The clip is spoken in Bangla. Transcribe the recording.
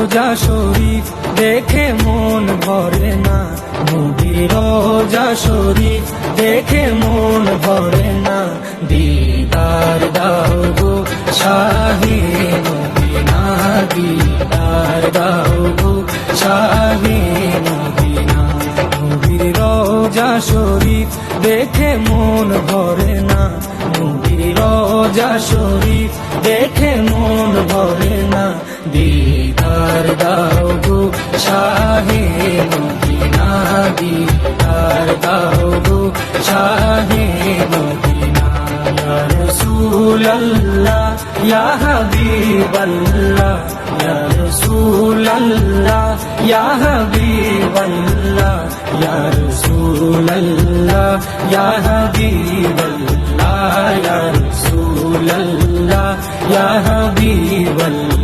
রোজা শরীফ দেখে মন ভরে না, নবীর রোজা শরীফ দেখে মন ভরে না। দিদার দাও গো শাহে মদিনা, দিদার দাও গো শাহে মদিনা। নবীর রোজা শরীফ দেখে মন ভরে না, নবীর রোজা শরীফ দেখে মন ভরে না। দিদার দাও গো শাহে মদিনা, দিদার দাও গো শাহে মদিনা। ইয়া রাসূলুল্লাহ ইয়া হাবিবাল্লাহ, ইয়া রাসূলুল্লাহ ইয়া হাবিবাল্লাহ, ইয়া রাসূলুল্লাহ ইয়া হাবিবাল্লাহ, ইয়া রাসূলুল্লাহ ইয়া হাবিবাল্লাহ।